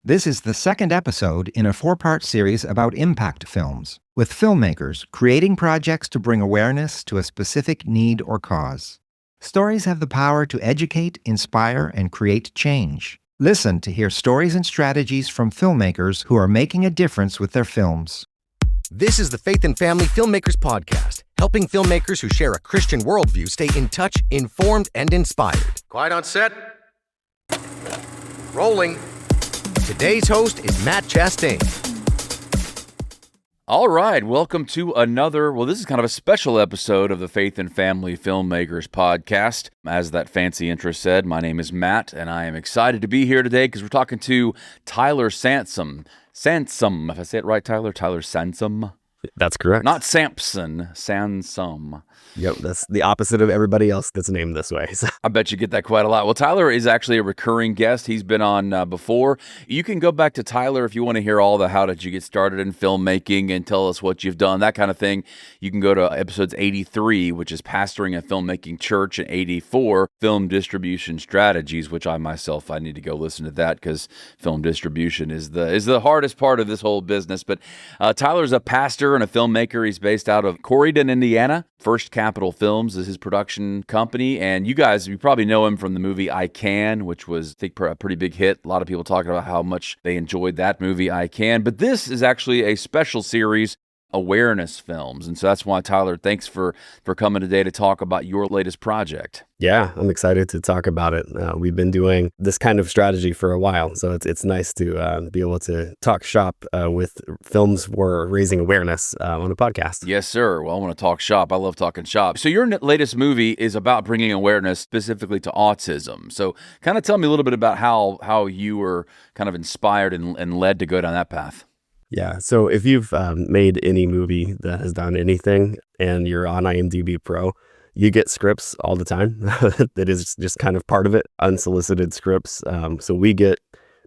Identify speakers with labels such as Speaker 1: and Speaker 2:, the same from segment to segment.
Speaker 1: This is the second episode in a four-part series about impact films, with filmmakers creating projects to bring awareness to a specific need or cause. Stories have the power to educate, inspire, and create change. Listen to hear stories and strategies from filmmakers who are making a difference with their films.
Speaker 2: This is the Faith and Family Filmmakers podcast, helping filmmakers who share a Christian worldview stay in touch, informed, and inspired. Quiet on set. Rolling. Today's host is Matt Chastain.
Speaker 3: All right, welcome to another, this is kind of a special episode of the Faith and Family Filmmakers podcast. As that fancy intro said, my name is Matt, and I am excited to be here today because we're talking to Tyler Sansom. Sansom, if I say it right, Tyler Sansom.
Speaker 4: That's correct.
Speaker 3: Not Samson, Sansom.
Speaker 4: Yep, that's the opposite of everybody else that's named this way. So.
Speaker 3: I bet you get that quite a lot. Well, Tyler is actually a recurring guest. He's been on before. You can go back to Tyler if you want to hear all the how did you get started in filmmaking and tell us what you've done, that kind of thing. You can go to episodes 83, which is Pastoring a Filmmaking Church, and 84, Film Distribution Strategies, which I need to go listen to that because film distribution is the hardest part of this whole business. But Tyler's a pastor and a filmmaker. He's based out of Corydon, Indiana. First Capital Films is his production company, and you probably know him from the movie I Can, which was, I think, a pretty big hit. A lot of people talking about how much they enjoyed that movie, I Can. But this is actually a special series, awareness films, and so that's why, Tyler, thanks for coming today to talk about your latest project.
Speaker 4: Yeah, I'm excited to talk about it. We've been doing this kind of strategy for a while, so it's nice to be able to talk shop with films for raising awareness on a podcast.
Speaker 3: Yes, sir. Well, I want to talk shop. I love talking shop. So your latest movie is about bringing awareness specifically to autism. So kind of tell me a little bit about how you were kind of inspired and led to go down that path.
Speaker 4: Yeah, so if you've made any movie that has done anything and you're on IMDb Pro, you get scripts all the time. That is just kind of part of it, unsolicited scripts. So we get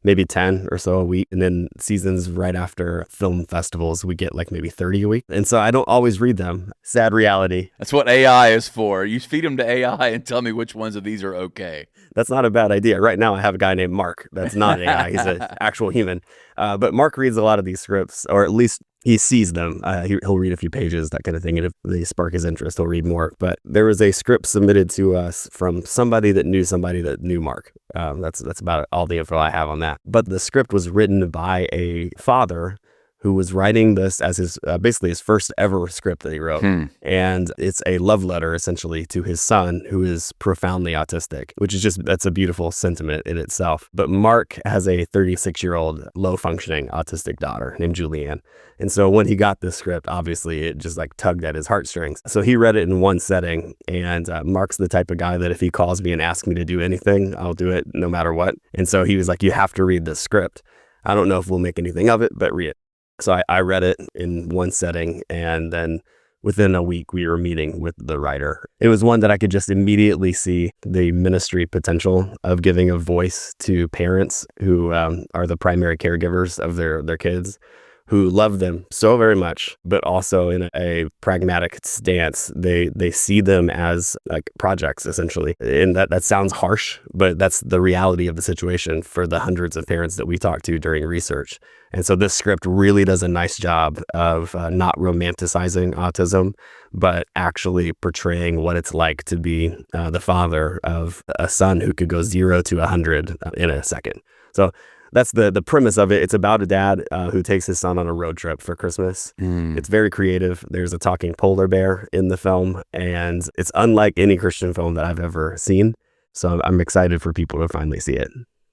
Speaker 4: maybe 10 or so a week. And then seasons right after film festivals, we get like maybe 30 a week. And so I don't always read them. Sad reality.
Speaker 3: That's what AI is for. You feed them to AI and tell me which ones of these are okay.
Speaker 4: That's not a bad idea. Right now I have a guy named Mark. That's not AI. He's an actual human. But Mark reads a lot of these scripts, or at least he sees them. He'll read a few pages, that kind of thing. And if they spark his interest, he'll read more. But there was a script submitted to us from somebody that knew Mark. That's about all the info I have on that. But the script was written by a father who was writing this as his basically his first ever script that he wrote. And it's a love letter essentially to his son, who is profoundly autistic, which is that's a beautiful sentiment in itself. But Mark has a 36-year-old low functioning autistic daughter named Julianne. And so when he got this script, obviously it just like tugged at his heartstrings. So he read it in one setting, and Mark's the type of guy that if he calls me and asks me to do anything, I'll do it no matter what. And so he was like, you have to read this script. I don't know if we'll make anything of it, but read it. So I read it in one setting, and then within a week we were meeting with the writer. It was one that I could just immediately see the ministry potential of giving a voice to parents who are the primary caregivers of their kids, who love them so very much, but also in a pragmatic stance. They see them as like projects, essentially. And that sounds harsh, but that's the reality of the situation for the hundreds of parents that we talked to during research. And so this script really does a nice job of not romanticizing autism, but actually portraying what it's like to be the father of a son who could go 0 to 100 in a second. So that's the premise of it. It's about a dad who takes his son on a road trip for Christmas. It's very creative. There's a talking polar bear in the film, and it's unlike any Christian film that I've ever seen. So I'm excited for people to finally see it.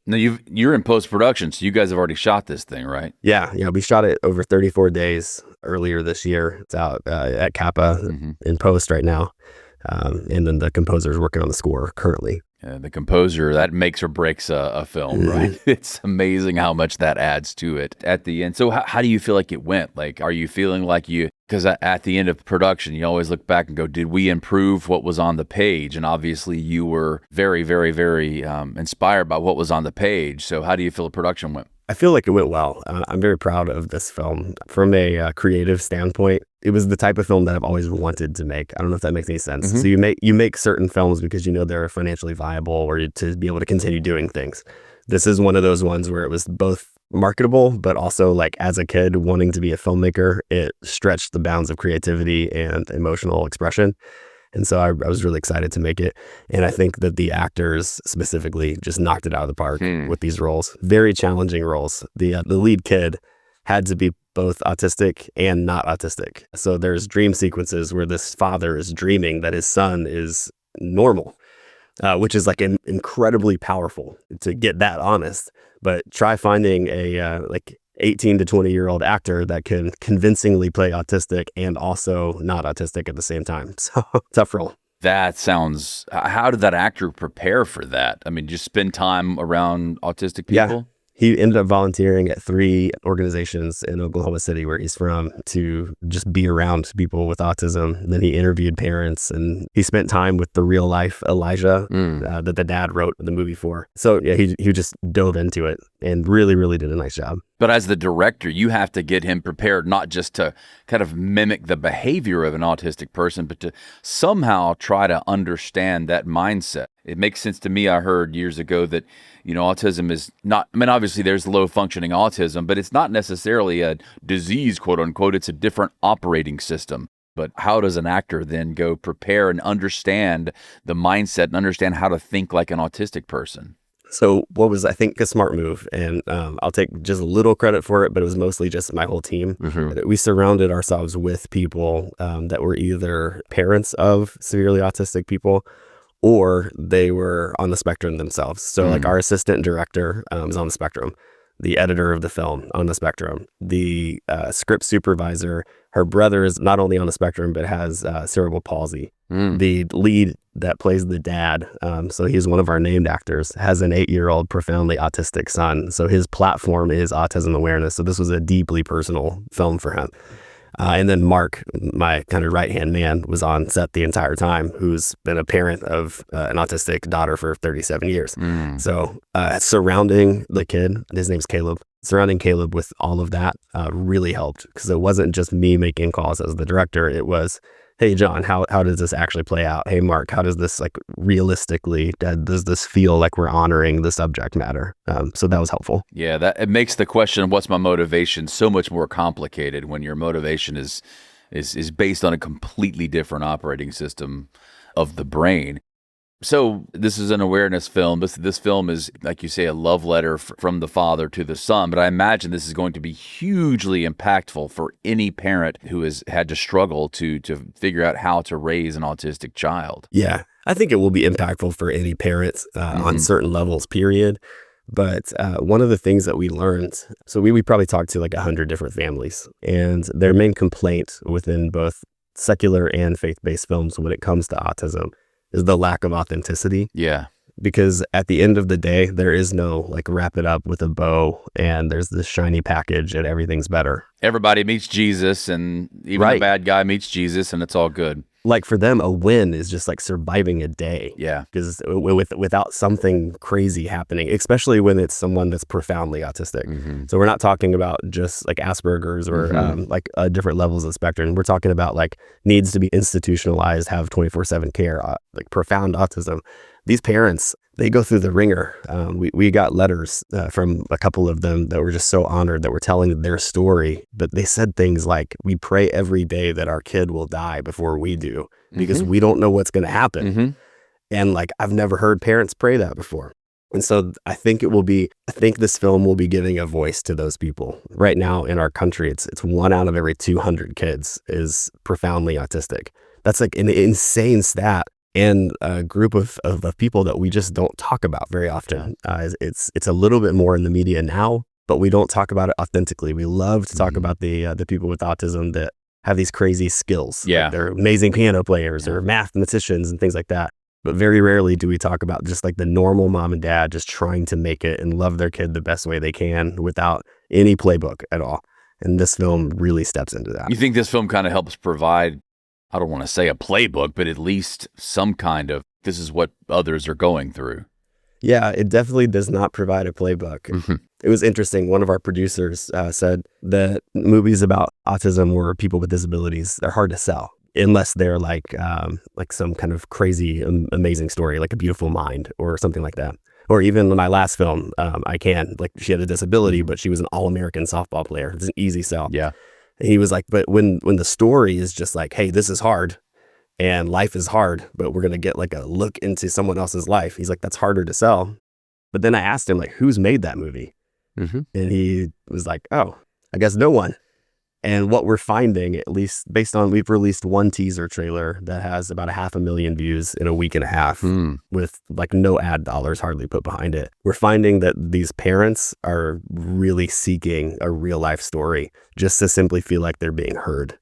Speaker 3: Now, you're in post-production, so you guys have already shot this thing, right?
Speaker 4: Yeah, we shot it over 34 days earlier this year. It's out at Kappa in post right now. And then the composer's working on the score currently.
Speaker 3: The composer, that makes or breaks a film, right? It's amazing how much that adds to it at the end. So how do you feel like it went? Like, are you feeling like because at the end of production, you always look back and go, did we improve what was on the page? And obviously you were very, very, very inspired by what was on the page. So how do you feel the production went?
Speaker 4: I feel like it went well. I'm very proud of this film. From a creative standpoint, it was the type of film that I've always wanted to make. I don't know if that makes any sense. So you make certain films because you know they're financially viable or to be able to continue doing things. This is one of those ones where it was both marketable, but also like as a kid wanting to be a filmmaker, it stretched the bounds of creativity and emotional expression. And so I was really excited to make it. And I think that the actors specifically just knocked it out of the park with these roles. Very challenging roles. The lead kid had to be both autistic and not autistic. So there's dream sequences where this father is dreaming that his son is normal, which is like incredibly powerful to get that honest. But try finding a like 18 to 20-year-old actor that can convincingly play autistic and also not autistic at the same time. So tough role.
Speaker 3: That sounds, how did that actor prepare for that? I mean, just spend time around autistic people?
Speaker 4: Yeah. He ended up volunteering at 3 organizations in Oklahoma City, where he's from, to just be around people with autism. And then he interviewed parents, and he spent time with the real life Elijah that the dad wrote the movie for. So yeah, he just dove into it and really, really did a nice job.
Speaker 3: But as the director, you have to get him prepared, not just to kind of mimic the behavior of an autistic person, but to somehow try to understand that mindset. It makes sense to me. I heard years ago that, autism is not, I mean, obviously there's low functioning autism, but it's not necessarily a disease, quote unquote. It's a different operating system. But how does an actor then go prepare and understand the mindset and understand how to think like an autistic person?
Speaker 4: So what was, I think, a smart move, and I'll take just a little credit for it, but it was mostly just my whole team. We surrounded ourselves with people that were either parents of severely autistic people or they were on the spectrum themselves. So like our assistant director is on the spectrum, the editor of the film on the spectrum, the script supervisor, her brother is not only on the spectrum, but has cerebral palsy. The lead that plays the dad, so he's one of our named actors, has an 8-year-old profoundly autistic son. So his platform is autism awareness. So this was a deeply personal film for him. And then Mark, my kind of right-hand man, was on set the entire time, who's been a parent of an autistic daughter for 37 years. So surrounding the kid, his name's Caleb, surrounding Caleb with all of that really helped, because it wasn't just me making calls as the director. It was, hey, John, how does this actually play out? Hey, Mark, how does this, like, realistically, does this feel like we're honoring the subject matter? So that was helpful.
Speaker 3: Yeah, that it makes the question of what's my motivation so much more complicated when your motivation is based on a completely different operating system of the brain. So this is an awareness film. This film is, like you say, a love letter from the father to the son. But I imagine this is going to be hugely impactful for any parent who has had to struggle to figure out how to raise an autistic child.
Speaker 4: Yeah, I think it will be impactful for any parent on certain levels, period. But one of the things that we learned, so we probably talked to like 100 different families, and their main complaint within both secular and faith-based films when it comes to autism is the lack of authenticity.
Speaker 3: Yeah.
Speaker 4: Because at the end of the day, there is no like wrap it up with a bow and there's this shiny package and everything's better.
Speaker 3: Everybody meets Jesus, and even the bad guy meets Jesus, and it's all good.
Speaker 4: Like for them, a win is just like surviving a day.
Speaker 3: Yeah.
Speaker 4: Because without something crazy happening, especially when it's someone that's profoundly autistic. So we're not talking about just like Asperger's or like different levels of spectrum. We're talking about like needs to be institutionalized, have 24/7 care, like profound autism. These parents, they go through the ringer. We got letters from a couple of them that were just so honored that were telling their story. But they said things like, we pray every day that our kid will die before we do because we don't know what's going to happen. And like, I've never heard parents pray that before. And so I think this film will be giving a voice to those people. Right now in our country, it's 1 out of every 200 kids is profoundly autistic. That's like an insane stat. And a group of people that we just don't talk about very often. It's a little bit more in the media now, but we don't talk about it authentically. We love to talk about the people with autism that have these crazy skills.
Speaker 3: Yeah.
Speaker 4: Like they're amazing piano players or mathematicians and things like that. But very rarely do we talk about just like the normal mom and dad just trying to make it and love their kid the best way they can without any playbook at all. And this film really steps into that.
Speaker 3: You think this film kind of helps provide, I don't want to say a playbook, but at least some kind of, this is what others are going through?
Speaker 4: Yeah, it definitely does not provide a playbook. It was interesting. One of our producers said that movies about autism or people with disabilities, they're hard to sell unless they're like some kind of crazy, amazing story, like A Beautiful Mind or something like that. Or even my last film, I Can, like she had a disability, but she was an All-American softball player. It's an easy sell.
Speaker 3: Yeah.
Speaker 4: And he was like, but when the story is just like, hey, this is hard and life is hard, but we're going to get like a look into someone else's life. He's like, that's harder to sell. But then I asked him, like, who's made that movie?
Speaker 3: Mm-hmm.
Speaker 4: And he was like, oh, I guess no one. And what we're finding, at least based on, we've released one teaser trailer that has about 500,000 views in a week and a half with like no ad dollars hardly put behind it. We're finding that these parents are really seeking a real life story just to simply feel like they're being heard.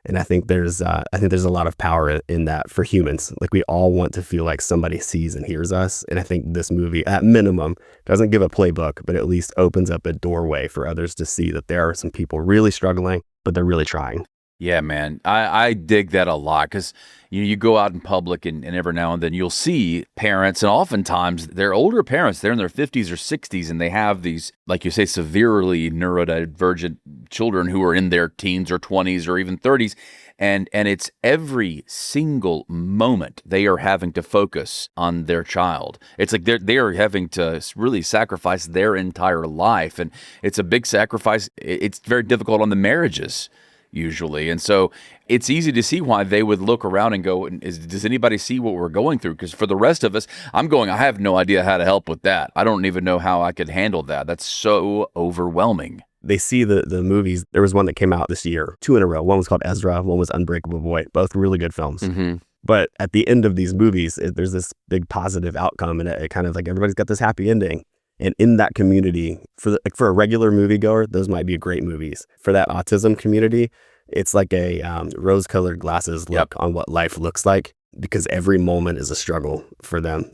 Speaker 4: And I think there's a lot of power in that for humans. Like we all want to feel like somebody sees and hears us. And I think this movie, at minimum, doesn't give a playbook, but at least opens up a doorway for others to see that there are some people really struggling, but they're really trying.
Speaker 3: Yeah, man. I dig that a lot because you go out in public and every now and then you'll see parents, and oftentimes they're older parents. They're in their 50s or 60s, and they have these, like you say, severely neurodivergent children who are in their teens or 20s or even 30s. And it's every single moment they are having to focus on their child. It's like they are having to really sacrifice their entire life. And it's a big sacrifice. It's very difficult on the marriages usually. And so it's easy to see why they would look around and go, does anybody see what we're going through? Because for the rest of us, I have no idea how to help with that. I don't even know how I could handle that. That's so overwhelming.
Speaker 4: They see the movies. There was one that came out this year, 2 in a row. One was called Ezra, one was Unbreakable Boy, both really good films.
Speaker 3: Mm-hmm.
Speaker 4: But at the end of these movies, there's this big positive outcome, and it kind of like everybody's got this happy ending. And in that community, for a regular moviegoer, those might be great movies. For that autism community, it's like a rose-colored glasses look on what life looks like, because every moment is a struggle for them.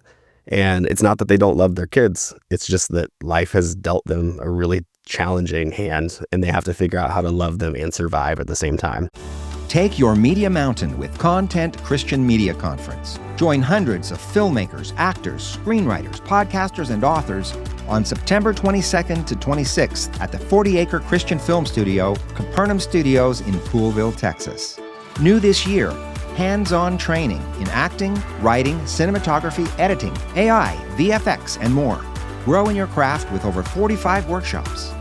Speaker 4: And it's not that they don't love their kids. It's just that life has dealt them a really challenging hand, and they have to figure out how to love them and survive at the same time.
Speaker 1: Take your media mountain with Content Christian Media Conference. Join hundreds of filmmakers, actors, screenwriters, podcasters, and authors on September 22nd to 26th at the 40-acre Christian Film Studio, Capernaum Studios in Poolville, Texas. New this year, hands-on training in acting, writing, cinematography, editing, AI, VFX, and more. Grow in your craft with over 45 workshops.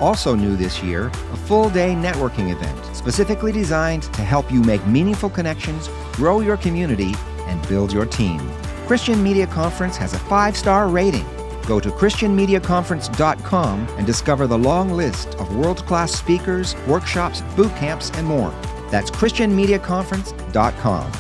Speaker 1: Also new this year, a full-day networking event specifically designed to help you make meaningful connections, grow your community, and build your team. Christian Media Conference has a 5-star rating. Go to christianmediaconference.com and discover the long list of world-class speakers, workshops, boot camps, and more. That's christianmediaconference.com.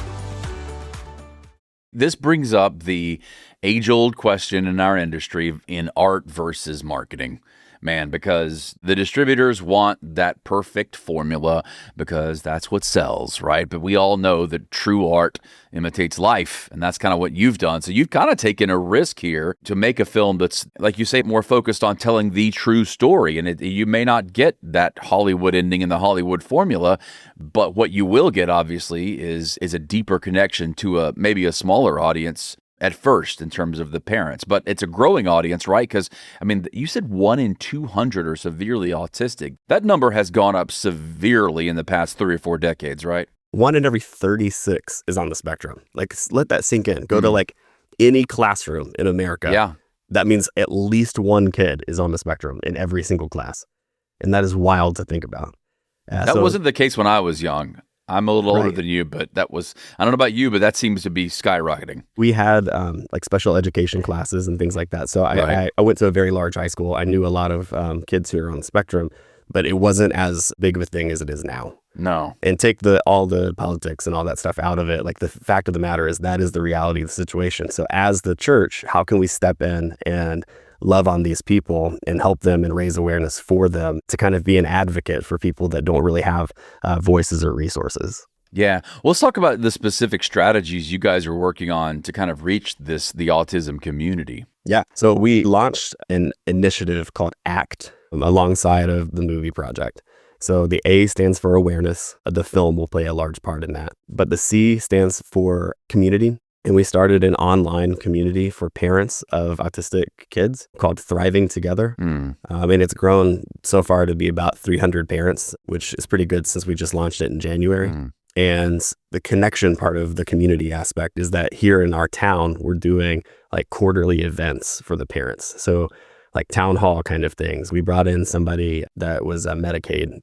Speaker 3: This brings up the age-old question in our industry in art versus marketing. Man, because the distributors want that perfect formula because that's what sells, right? But we all know that true art imitates life, and that's kind of what you've done. So you've kind of taken a risk here to make a film that's, like you say, more focused on telling the true story. And you may not get that Hollywood ending in the Hollywood formula, but what you will get, obviously, is a deeper connection to maybe a smaller audience at first in terms of the parents, but it's a growing audience, right? Because, I mean, you said 1 in 200 are severely autistic. That number has gone up severely in the past 3 or 4 decades, right?
Speaker 4: 1 in every 36 is on the spectrum. Like, let that sink in. Go to like any classroom in America.
Speaker 3: Yeah.
Speaker 4: That means at least one kid is on the spectrum in every single class. And that is wild to think like
Speaker 3: that wasn't the case when I was young. I'm a little older than you, but I don't know about you, but that seems to be skyrocketing.
Speaker 4: We had like special education classes and things like that. So I went to a very large high school. I knew a lot of kids who are on the spectrum, but it wasn't as big of a thing as it is now.
Speaker 3: No.
Speaker 4: And take all the politics and all that stuff out of it. Like the fact of the matter is that is the reality of the situation. So as the church, how can we step in and love on these people and help them and raise awareness for them to kind of be an advocate for people that don't really have voices or resources?
Speaker 3: Yeah. Well, let's talk about the specific strategies you guys are working on to kind of reach the autism community.
Speaker 4: Yeah. So we launched an initiative called ACT alongside of the movie project. So the A stands for awareness. The film will play a large part in that. But the C stands for community. And we started an online community for parents of autistic kids called Thriving Together. And it's grown so far to be about 300 parents, which is pretty good since we just launched it in January. And the connection part of the community aspect is that here in our town, we're doing like quarterly events for the parents. So like town hall kind of things. We brought in somebody that was a Medicaid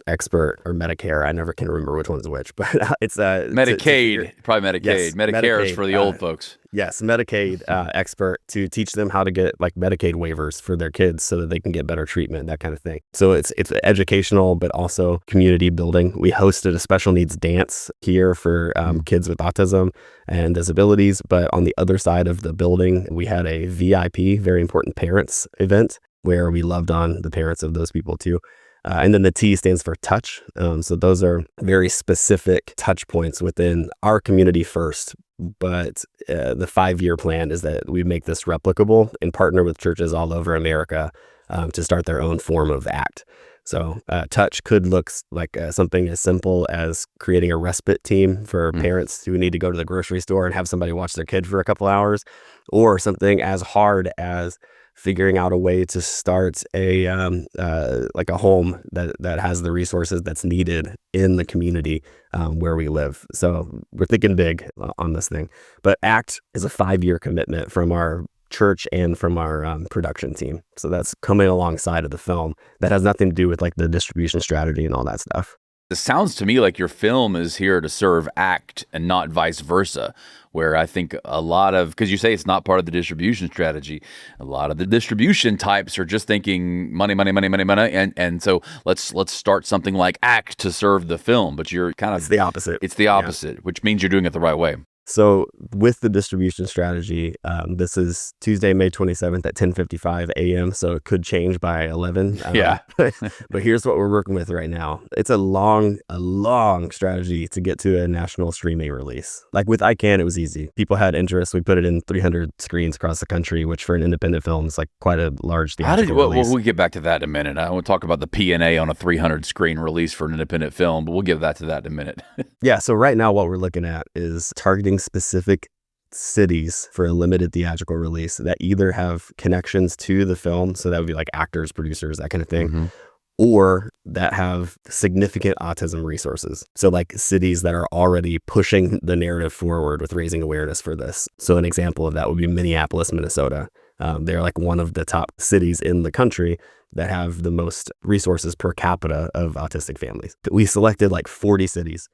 Speaker 4: expert or Medicare. I never can remember which one's which, but it's
Speaker 3: Medicaid, probably Medicaid.
Speaker 4: Yes,
Speaker 3: Medicare is
Speaker 4: Medicaid,
Speaker 3: for the old folks.
Speaker 4: Yes, Medicaid expert to teach them how to get like Medicaid waivers for their kids so that they can get better treatment, that kind of thing. So it's educational, but also community building. We hosted a special needs dance here for kids with autism and disabilities. But on the other side of the building, we had a VIP, very important parents event where we loved on the parents of those people too. And then the T stands for touch. So those are very specific touch points within our community first. But the 5-year plan is that we make this replicable and partner with churches all over America to start their own form of ACT. So touch could look like something as simple as creating a respite team for parents who need to go to the grocery store and have somebody watch their kid for a couple hours, or something as hard as figuring out a way to start a like a home that has the resources that's needed in the community where we live. So we're thinking big on this thing. But ACT is a 5-year commitment from our church and from our production team. So that's coming alongside of the film. That has nothing to do with like the distribution strategy and all that stuff.
Speaker 3: It sounds to me like your film is here to serve ACT and not vice versa, where I think a lot of, because you say it's not part of the distribution strategy, a lot of the distribution types are just thinking money, money, money, money, money, and so let's start something like ACT to serve the film, but you're kind of...
Speaker 4: It's the opposite.
Speaker 3: It's the opposite, which means you're doing it the right way.
Speaker 4: So with the distribution strategy, this is Tuesday, May 27th at 10:55 a.m. So it could change by 11.
Speaker 3: Yeah.
Speaker 4: But here's what we're working with right now. It's a long strategy to get to a national streaming release. Like with ICANN, it was easy. People had interest. We put it in 300 screens across the country, which for an independent film is like quite a large theatrical release.
Speaker 3: We'll get back to that in a minute. I want to talk about the P&A on a 300 screen release for an independent film, but we'll get to that in a minute.
Speaker 4: Yeah. So right now what we're looking at is targeting specific cities for a limited theatrical release that either have connections to the film, so that would be like actors, producers, that kind of thing, or that have significant autism resources. So like cities that are already pushing the narrative forward with raising awareness for this. So an example of that would be Minneapolis, Minnesota. They're like one of the top cities in the country that have the most resources per capita of autistic families. We selected like 40 cities.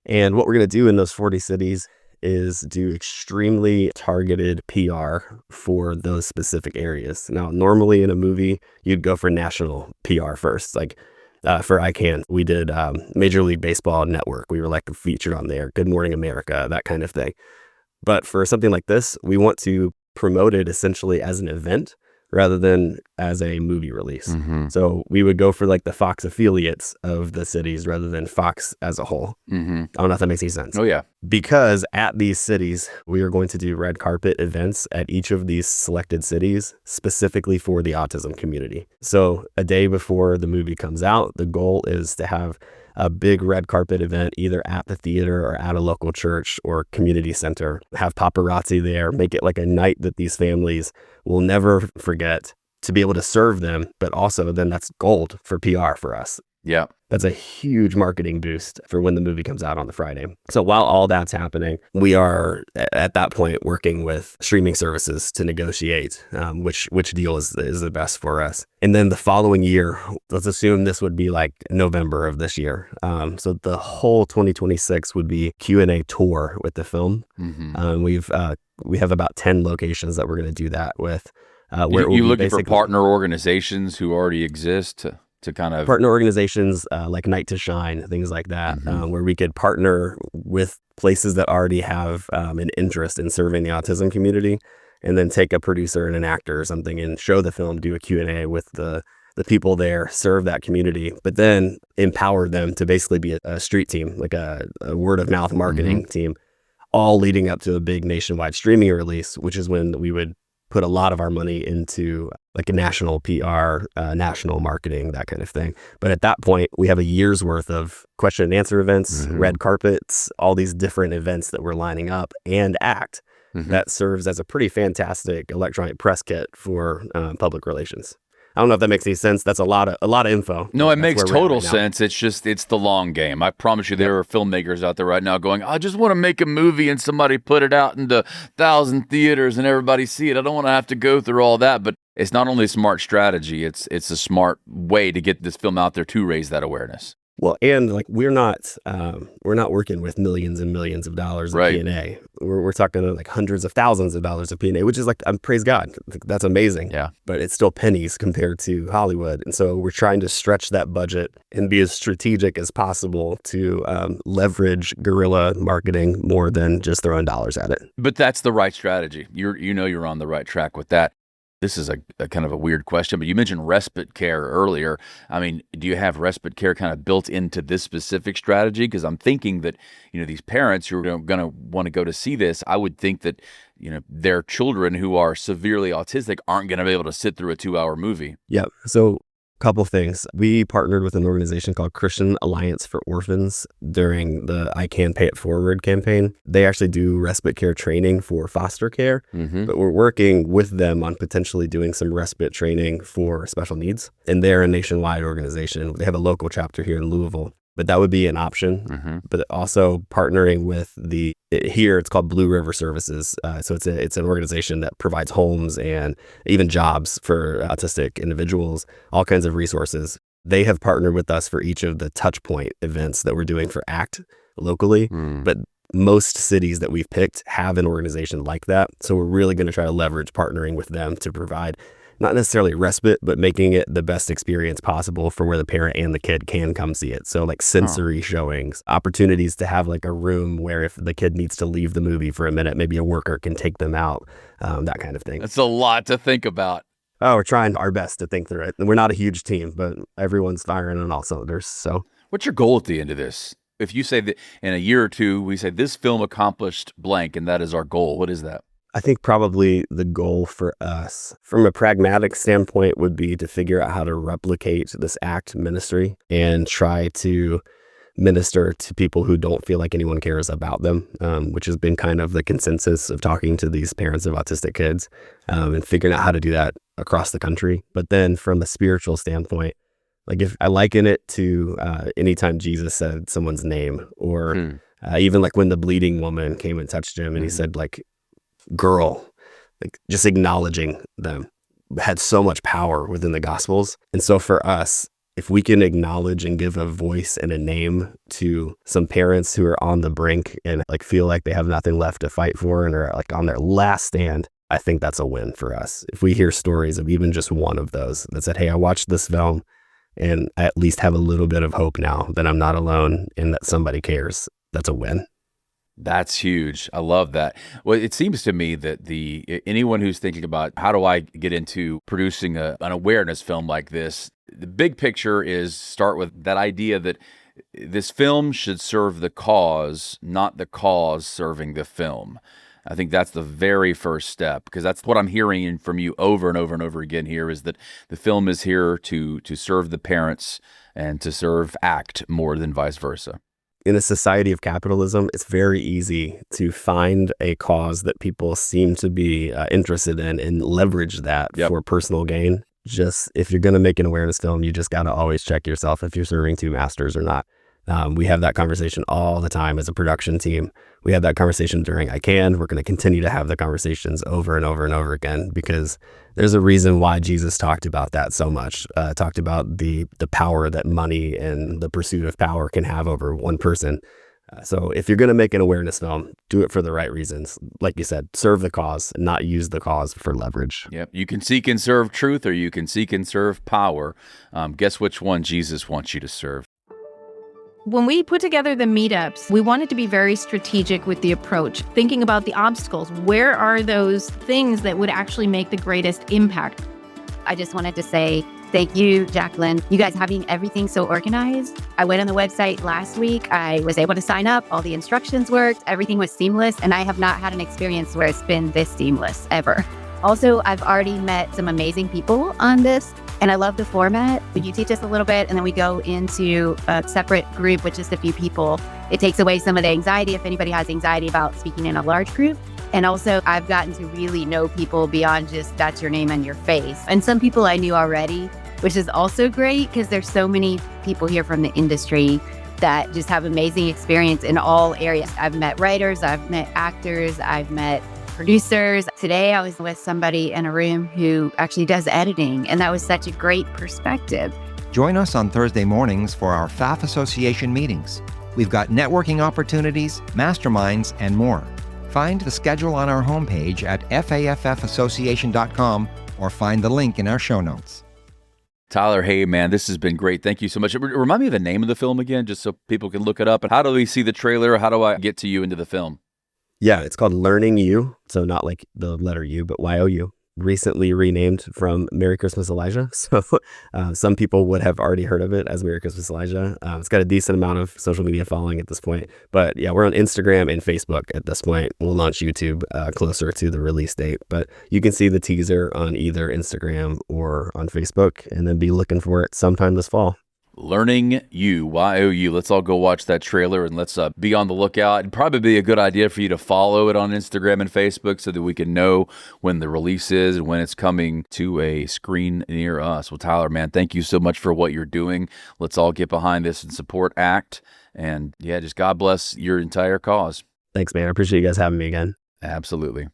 Speaker 4: And what we're going to do in those 40 cities is do extremely targeted PR for those specific areas. Now, normally in a movie, you'd go for national PR first. Like for ICANN, we did Major League Baseball Network. We were like featured on there, Good Morning America, that kind of thing. But for something like this, we want to promote it essentially as an event rather than as a movie release. So we would go for like the Fox affiliates of the cities rather than Fox as a whole. I don't know if that makes any sense.
Speaker 3: Oh, yeah.
Speaker 4: Because at these cities, we are going to do red carpet events at each of these selected cities specifically for the autism community. So a day before the movie comes out, the goal is to have a big red carpet event either at the theater or at a local church or community center, have paparazzi there, make it like a night that these families will never forget, to be able to serve them, but also then that's gold for PR for us.
Speaker 3: Yeah.
Speaker 4: That's a huge marketing boost for when the movie comes out on the Friday. So while all that's happening, we are at that point working with streaming services to negotiate which deal is the best for us. And then the following year, let's assume this would be like November of this year. So the whole 2026 would be Q&A tour with the film. We have about 10 locations that we're going to do that with.
Speaker 3: Where you looking for partner organizations who already exist to kind of...
Speaker 4: Partner organizations like Night to Shine, things like that, where we could partner with places that already have an interest in serving the autism community, and then take a producer and an actor or something and show the film, do a Q&A with the people there, serve that community, but then empower them to basically be a street team, like a word of mouth marketing team, all leading up to a big nationwide streaming release, which is when we would put a lot of our money into like a national PR, national marketing, that kind of thing. But at that point, we have a year's worth of question and answer events, red carpets, all these different events that we're lining up, and ACT that serves as a pretty fantastic electronic press kit for public relations. I don't know if that makes any sense. That's a lot of info.
Speaker 3: No, it
Speaker 4: That's
Speaker 3: makes
Speaker 4: where we're at
Speaker 3: total
Speaker 4: right now.
Speaker 3: sense. It's the long game. I promise you, there are filmmakers out there right now going, I just want to make a movie and somebody put it out into 1,000 theaters and everybody see it. I don't want to have to go through all that. But it's not only a smart strategy, it's a smart way to get this film out there to raise that awareness.
Speaker 4: Well, and like we're not working with millions and millions of dollars of
Speaker 3: Right.
Speaker 4: P&A. We're talking like hundreds of thousands of dollars of P&A, which is like, praise God, that's amazing.
Speaker 3: Yeah.
Speaker 4: But it's still pennies compared to Hollywood, and so we're trying to stretch that budget and be as strategic as possible to leverage guerrilla marketing more than just throwing dollars at it.
Speaker 3: But that's the right strategy. You're on the right track with that. This is a kind of a weird question, but you mentioned respite care earlier. I mean, do you have respite care kind of built into this specific strategy? Because I'm thinking that, these parents who are going to want to go to see this, I would think that, their children who are severely autistic aren't going to be able to sit through a 2-hour movie.
Speaker 4: Yeah. So couple things. We partnered with an organization called Christian Alliance for Orphans during the I Can Pay It Forward campaign. They actually do respite care training for foster care, but we're working with them on potentially doing some respite training for special needs. And they're a nationwide organization. They have a local chapter here in Louisville. But that would be an option. But also partnering with here it's called Blue River Services. So it's an organization that provides homes and even jobs for autistic individuals, all kinds of resources. They have partnered with us for each of the touch point events that we're doing for ACT locally. But most cities that we've picked have an organization like that. So we're really going to try to leverage partnering with them to provide not necessarily respite, but making it the best experience possible for where the parent and the kid can come see it. So like sensory showings, opportunities to have like a room where if the kid needs to leave the movie for a minute, maybe a worker can take them out, that kind of thing.
Speaker 3: That's a lot to think about.
Speaker 4: Oh, we're trying our best to think through it. We're not a huge team, but everyone's firing on all cylinders. So
Speaker 3: what's your goal at the end of this? If you say that in a year or two, we say this film accomplished blank and that is our goal, what is that?
Speaker 4: I think probably the goal for us from a pragmatic standpoint would be to figure out how to replicate this ACT ministry and try to minister to people who don't feel like anyone cares about them, which has been kind of the consensus of talking to these parents of autistic kids, and figuring out how to do that across the country. But then from a spiritual standpoint, like if I liken it to anytime Jesus said someone's name, or even like when the bleeding woman came and touched him and he said like, girl, like just acknowledging them had so much power within the Gospels. And so for us, if we can acknowledge and give a voice and a name to some parents who are on the brink and like feel like they have nothing left to fight for and are like on their last stand, I think that's a win for us. If we hear stories of even just one of those that said, hey, I watched this film and I at least have a little bit of hope now that I'm not alone and that somebody cares, that's a win.
Speaker 3: That's huge. I love that. Well, it seems to me that anyone who's thinking about how do I get into producing an awareness film like this, the big picture is start with that idea that this film should serve the cause, not the cause serving the film. I think that's the very first step, because that's what I'm hearing from you over and over and over again here, is that the film is here to serve the parents and to serve ACT more than vice versa.
Speaker 4: In a society of capitalism, it's very easy to find a cause that people seem to be interested in and leverage that for personal gain. Just if you're going to make an awareness film, you just got to always check yourself if you're serving two masters or not. We have that conversation all the time as a production team. We have that conversation during I Can. We're going to continue to have the conversations over and over and over again, because there's a reason why Jesus talked about that so much, talked about the power that money and the pursuit of power can have over one person. So if you're going to make an awareness film, do it for the right reasons. Like you said, serve the cause and not use the cause for leverage.
Speaker 3: Yep. You can seek and serve truth, or you can seek and serve power. Guess which one Jesus wants you to serve.
Speaker 5: When we put together the meetups, we wanted to be very strategic with the approach, thinking about the obstacles. Where are those things that would actually make the greatest impact?
Speaker 6: I just wanted to say thank you, Jacqueline. You guys having everything so organized. I went on the website last week. I was able to sign up. All the instructions worked. Everything was seamless. And I have not had an experience where it's been this seamless ever. Also, I've already met some amazing people on this, and I love the format. You teach us a little bit, and then we go into a separate group with just a few people. It takes away some of the anxiety if anybody has anxiety about speaking in a large group. And also, I've gotten to really know people beyond just that's your name and your face. And some people I knew already, which is also great because there's so many people here from the industry that just have amazing experience in all areas. I've met writers, I've met actors, I've met producers. Today, I was with somebody in a room who actually does editing, and that was such a great perspective.
Speaker 1: Join us on Thursday mornings for our FAF Association meetings. We've got networking opportunities, masterminds, and more. Find the schedule on our homepage at faffassociation.com or find the link in our show notes.
Speaker 3: Tyler, hey, man, this has been great. Thank you so much. Remind me of the name of the film again, just so people can look it up. And how do we see the trailer? How do I get to you into the film?
Speaker 4: Yeah, it's called Learning You. So not like the letter U, but YOU. Recently renamed from Merry Christmas Elijah. So some people would have already heard of it as Merry Christmas Elijah. It's got a decent amount of social media following at this point. But yeah, we're on Instagram and Facebook at this point. We'll launch YouTube closer to the release date. But you can see the teaser on either Instagram or on Facebook, and then be looking for it sometime this fall.
Speaker 3: Learning You, YOU. Let's all go watch that trailer and let's be on the lookout. It'd probably be a good idea for you to follow it on Instagram and Facebook so that we can know when the release is and when it's coming to a screen near us. Well, Tyler, man, thank you so much for what you're doing. Let's all get behind this and support ACT. And yeah, just God bless your entire cause.
Speaker 4: Thanks, man. I appreciate you guys having me again.
Speaker 3: Absolutely.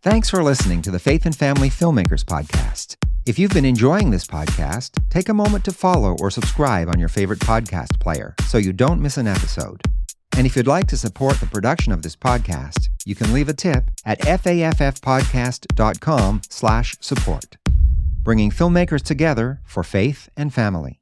Speaker 1: Thanks for listening to the Faith and Family Filmmakers podcast. If you've been enjoying this podcast, take a moment to follow or subscribe on your favorite podcast player so you don't miss an episode. And if you'd like to support the production of this podcast, you can leave a tip at faffpodcast.com/support. Bringing filmmakers together for faith and family.